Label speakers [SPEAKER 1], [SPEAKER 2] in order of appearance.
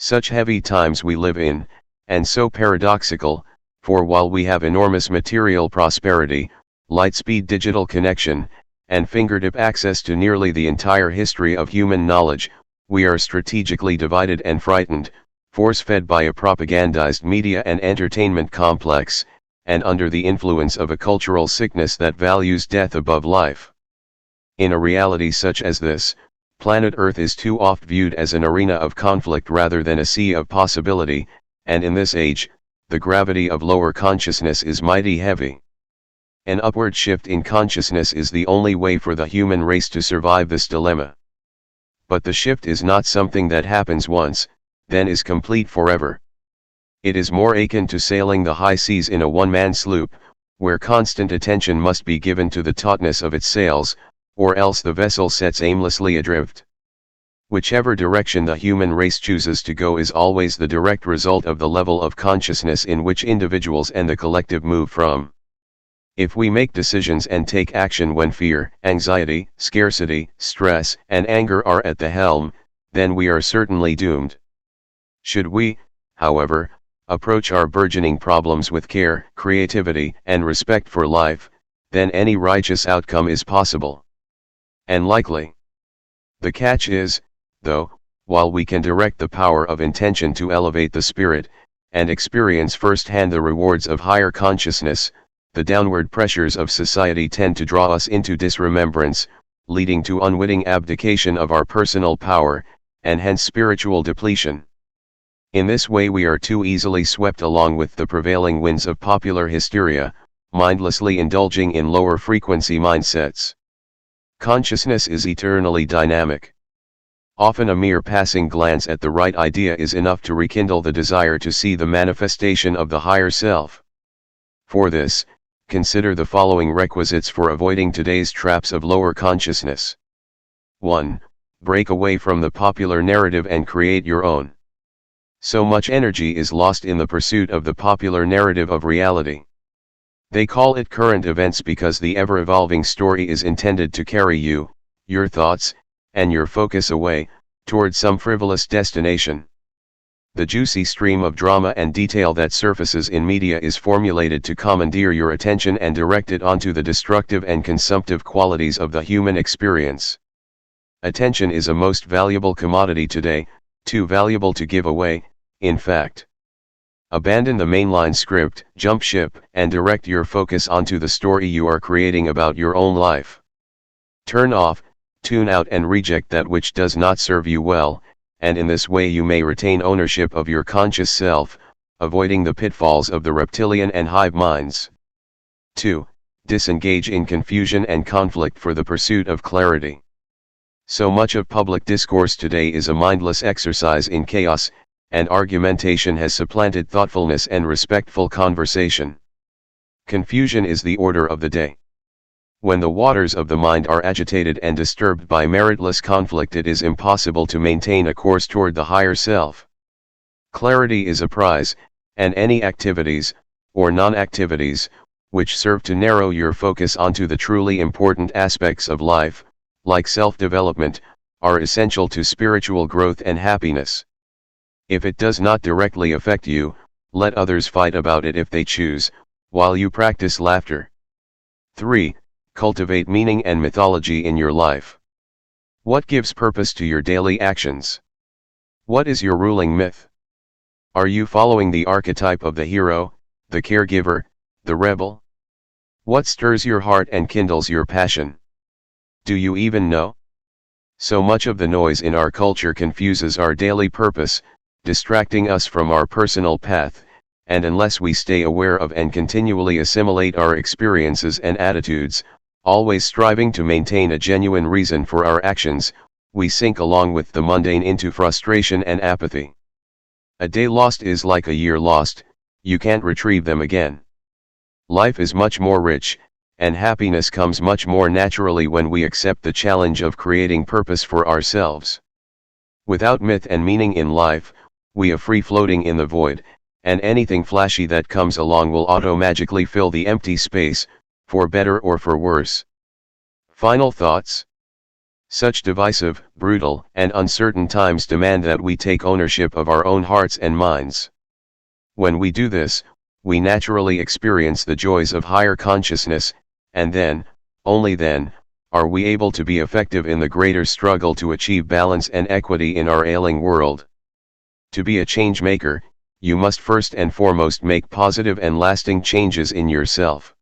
[SPEAKER 1] Such heavy times we live in, and so paradoxical, for while we have enormous material prosperity, light-speed digital connection, and fingertip access to nearly the entire history of human knowledge, we are strategically divided and frightened, force-fed by a propagandized media and entertainment complex, and under the influence of a cultural sickness that values death above life. In a reality such as this, planet Earth is too oft viewed as an arena of conflict rather than a sea of possibility, and in this age, the gravity of lower consciousness is mighty heavy. An upward shift in consciousness is the only way for the human race to survive this dilemma. But the shift is not something that happens once, then is complete forever. It is more akin to sailing the high seas in a one-man sloop, where constant attention must be given to the tautness of its sails, or else the vessel sets aimlessly adrift. Whichever direction the human race chooses to go is always the direct result of the level of consciousness in which individuals and the collective move from. If we make decisions and take action when fear, anxiety, scarcity, stress, and anger are at the helm, then we are certainly doomed. Should we, however, approach our burgeoning problems with care, creativity, and respect for life, then any righteous outcome is possible. And likely. The catch is, though, while we can direct the power of intention to elevate the spirit, and experience firsthand the rewards of higher consciousness, the downward pressures of society tend to draw us into disremembrance, leading to unwitting abdication of our personal power, and hence spiritual depletion. In this way we are too easily swept along with the prevailing winds of popular hysteria, mindlessly indulging in lower frequency mindsets. Consciousness is eternally dynamic. Often a mere passing glance at the right idea is enough to rekindle the desire to see the manifestation of the higher self. For this, consider the following requisites for avoiding today's traps of lower consciousness. 1. Break away from the popular narrative and create your own. So much energy is lost in the pursuit of the popular narrative of reality. They call it current events because the ever-evolving story is intended to carry you, your thoughts, and your focus away, toward some frivolous destination. The juicy stream of drama and detail that surfaces in media is formulated to commandeer your attention and direct it onto the destructive and consumptive qualities of the human experience. Attention is a most valuable commodity today, too valuable to give away, in fact. Abandon the mainline script, jump ship, and direct your focus onto the story you are creating about your own life. Turn off, tune out and reject that which does not serve you well, and in this way you may retain ownership of your conscious self, avoiding the pitfalls of the reptilian and hive minds. 2. Disengage in confusion and conflict for the pursuit of clarity. So much of public discourse today is a mindless exercise in chaos, and argumentation has supplanted thoughtfulness and respectful conversation. Confusion is the order of the day. When the waters of the mind are agitated and disturbed by meritless conflict, it is impossible to maintain a course toward the higher self. Clarity is a prize, and any activities, or non-activities, which serve to narrow your focus onto the truly important aspects of life, like self-development, are essential to spiritual growth and happiness. If it does not directly affect you, let others fight about it if they choose, while you practice laughter. 3. Cultivate meaning and mythology in your life. What gives purpose to your daily actions? What is your ruling myth? Are you following the archetype of the hero, the caregiver, the rebel? What stirs your heart and kindles your passion? Do you even know? So much of the noise in our culture confuses our daily purpose, distracting us from our personal path, and unless we stay aware of and continually assimilate our experiences and attitudes, always striving to maintain a genuine reason for our actions, we sink along with the mundane into frustration and apathy. A day lost is like a year lost, you can't retrieve them again. Life is much more rich, and happiness comes much more naturally when we accept the challenge of creating purpose for ourselves. Without myth and meaning in life, we are free floating in the void, and anything flashy that comes along will auto-magically fill the empty space, for better or for worse. Final thoughts? Such divisive, brutal, and uncertain times demand that we take ownership of our own hearts and minds. When we do this, we naturally experience the joys of higher consciousness, and then, only then, are we able to be effective in the greater struggle to achieve balance and equity in our ailing world. To be a change maker, you must first and foremost make positive and lasting changes in yourself.